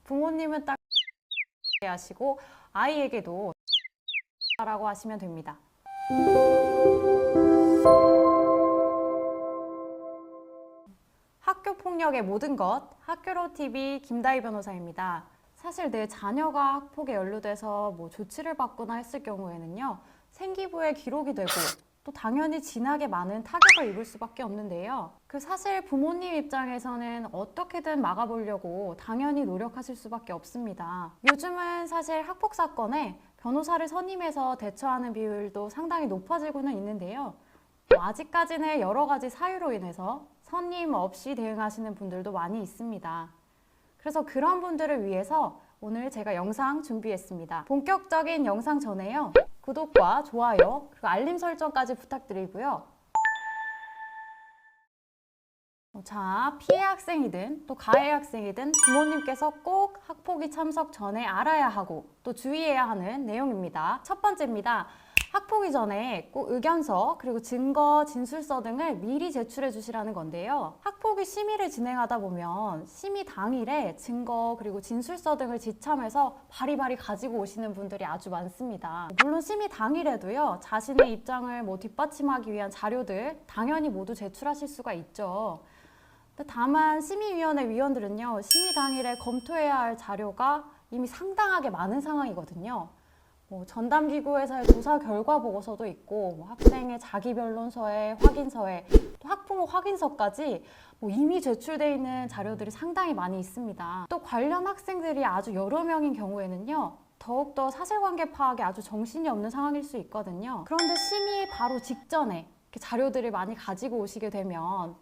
부모님은 딱 하시고 아이에게도 라고 하시면 됩니다. 학교 폭력의 모든 것, 학교로TV 김다희 변호사입니다. 사실 내 자녀가 학폭에 연루돼서 조치를 받거나 했을 경우에는요, 생기부에 기록이 되고 또 당연히 진하게 많은 타격을 입을 수밖에 없는데요. 사실 부모님 입장에서는 어떻게든 막아보려고 당연히 노력하실 수밖에 없습니다. 요즘은 사실 학폭 사건에 변호사를 선임해서 대처하는 비율도 상당히 높아지고는 있는데요. 아직까지는 여러 가지 사유로 인해서 선임 없이 대응하시는 분들도 많이 있습니다. 그래서 그런 분들을 위해서 오늘 제가 영상 준비했습니다. 본격적인 영상 전에요, 구독과 좋아요 그리고 알림 설정까지 부탁드리고요. 자, 피해 학생이든 또 가해 학생이든 부모님께서 꼭 학폭위 참석 전에 알아야 하고 또 주의해야 하는 내용입니다. 첫 번째입니다. 학폭위 전에 꼭 의견서 그리고 증거, 진술서 등을 미리 제출해 주시라는 건데요. 학폭위 심의를 진행하다 보면 심의 당일에 증거 그리고 진술서 등을 지참해서 바리바리 가지고 오시는 분들이 아주 많습니다. 물론 심의 당일에도요, 자신의 입장을 뒷받침하기 위한 자료들 당연히 모두 제출하실 수가 있죠. 다만 심의위원회 위원들은요, 심의 당일에 검토해야 할 자료가 이미 상당하게 많은 상황이거든요. 전담기구에서의 조사 결과 보고서도 있고, 학생의 자기변론서에 확인서에 또 학부모 확인서까지 이미 제출되어 있는 자료들이 상당히 많이 있습니다. 또 관련 학생들이 아주 여러 명인 경우에는요, 더욱더 사실관계 파악에 아주 정신이 없는 상황일 수 있거든요. 그런데 심의 바로 직전에 자료들을 많이 가지고 오시게 되면,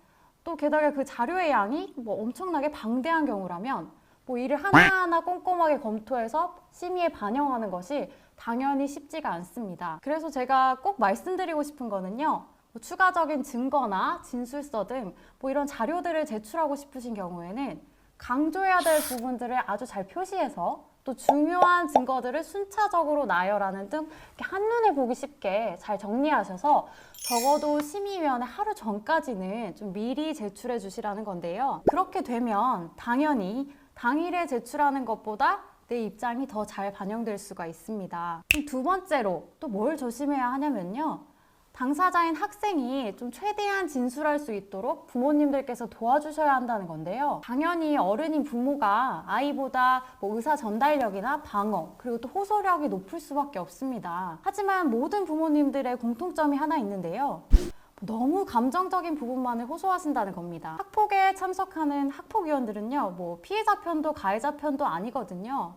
또 게다가 그 자료의 양이 엄청나게 방대한 경우라면 이를 하나하나 꼼꼼하게 검토해서 심의에 반영하는 것이 당연히 쉽지가 않습니다. 그래서 제가 꼭 말씀드리고 싶은 거는요, 추가적인 증거나 진술서 등 이런 자료들을 제출하고 싶으신 경우에는 강조해야 될 부분들을 아주 잘 표시해서 또 중요한 증거들을 순차적으로 나열하는 등 한눈에 보기 쉽게 잘 정리하셔서 적어도 심의위원회 하루 전까지는 좀 미리 제출해 주시라는 건데요. 그렇게 되면 당연히 당일에 제출하는 것보다 내 입장이 더 잘 반영될 수가 있습니다. 두 번째로 또 뭘 조심해야 하냐면요, 당사자인 학생이 좀 최대한 진술할 수 있도록 부모님들께서 도와주셔야 한다는 건데요. 당연히 어른인 부모가 아이보다 의사 전달력이나 방어 그리고 또 호소력이 높을 수밖에 없습니다. 하지만 모든 부모님들의 공통점이 하나 있는데요, 너무 감정적인 부분만을 호소하신다는 겁니다. 학폭에 참석하는 학폭위원들은요, 피해자 편도 가해자 편도 아니거든요.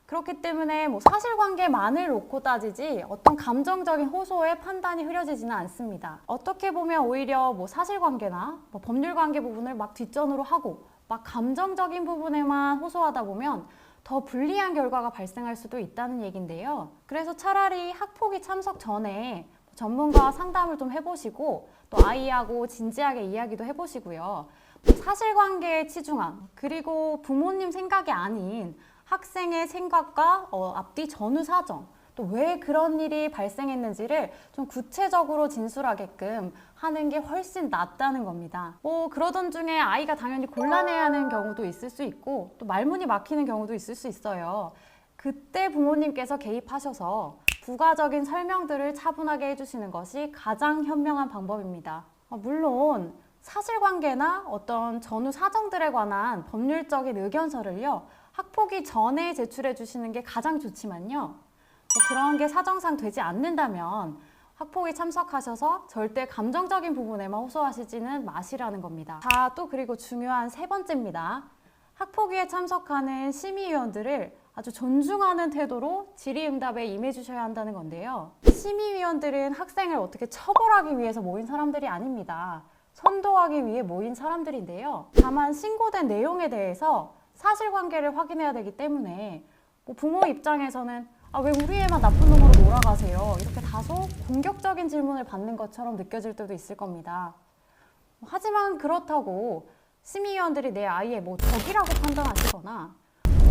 그렇기 때문에 사실관계만을 놓고 따지지 어떤 감정적인 호소에 판단이 흐려지지는 않습니다. 어떻게 보면 오히려 사실관계나 법률관계 부분을 뒷전으로 하고 감정적인 부분에만 호소하다 보면 더 불리한 결과가 발생할 수도 있다는 얘기인데요. 그래서 차라리 학폭위 참석 전에 전문가와 상담을 좀 해보시고 또 아이하고 진지하게 이야기도 해보시고요. 사실관계에 치중한, 그리고 부모님 생각이 아닌 학생의 생각과 앞뒤 전후 사정, 또 왜 그런 일이 발생했는지를 좀 구체적으로 진술하게끔 하는 게 훨씬 낫다는 겁니다. 그러던 중에 아이가 당연히 곤란해야 하는 경우도 있을 수 있고 또 말문이 막히는 경우도 있을 수 있어요. 그때 부모님께서 개입하셔서 부가적인 설명들을 차분하게 해주시는 것이 가장 현명한 방법입니다. 물론 사실관계나 어떤 전후 사정들에 관한 법률적인 의견서를요, 학폭위 전에 제출해 주시는 게 가장 좋지만요, 그런 게 사정상 되지 않는다면 학폭위 참석하셔서 절대 감정적인 부분에만 호소하시지는 마시라는 겁니다. 자, 또 그리고 중요한 세 번째입니다. 학폭위에 참석하는 심의위원들을 아주 존중하는 태도로 질의응답에 임해주셔야 한다는 건데요. 심의위원들은 학생을 어떻게 처벌하기 위해서 모인 사람들이 아닙니다. 선도하기 위해 모인 사람들인데요. 다만 신고된 내용에 대해서 사실관계를 확인해야 되기 때문에 부모 입장에서는 왜 우리 애만 나쁜 놈으로 몰아가세요? 이렇게 다소 공격적인 질문을 받는 것처럼 느껴질 때도 있을 겁니다. 하지만 그렇다고 심의위원들이 내 아이의 적이라고 판단하시거나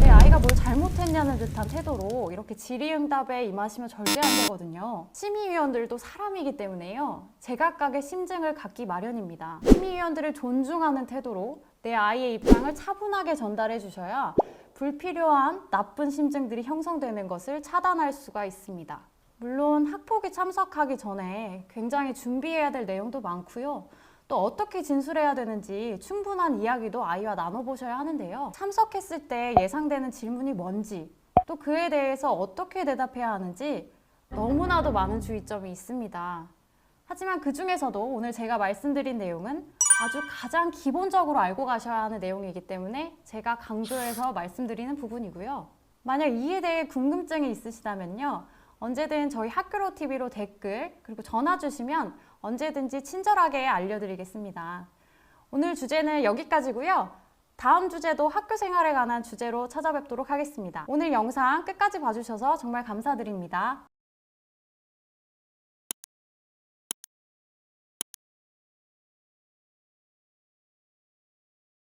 내 아이가 뭘 잘못했냐는 듯한 태도로 이렇게 질의응답에 임하시면 절대 안 되거든요. 심의위원들도 사람이기 때문에요, 제각각의 심증을 갖기 마련입니다. 심의위원들을 존중하는 태도로 내 아이의 입장을 차분하게 전달해 주셔야 불필요한 나쁜 심증들이 형성되는 것을 차단할 수가 있습니다. 물론 학폭위 참석하기 전에 굉장히 준비해야 될 내용도 많고요. 또 어떻게 진술해야 되는지 충분한 이야기도 아이와 나눠보셔야 하는데요. 참석했을 때 예상되는 질문이 뭔지, 또 그에 대해서 어떻게 대답해야 하는지 너무나도 많은 주의점이 있습니다. 하지만 그 중에서도 오늘 제가 말씀드린 내용은 아주 가장 기본적으로 알고 가셔야 하는 내용이기 때문에 제가 강조해서 말씀드리는 부분이고요. 만약 이에 대해 궁금증이 있으시다면요. 언제든 저희 학교로TV로 댓글 그리고 전화 주시면 언제든지 친절하게 알려드리겠습니다. 오늘 주제는 여기까지고요. 다음 주제도 학교 생활에 관한 주제로 찾아뵙도록 하겠습니다. 오늘 영상 끝까지 봐주셔서 정말 감사드립니다.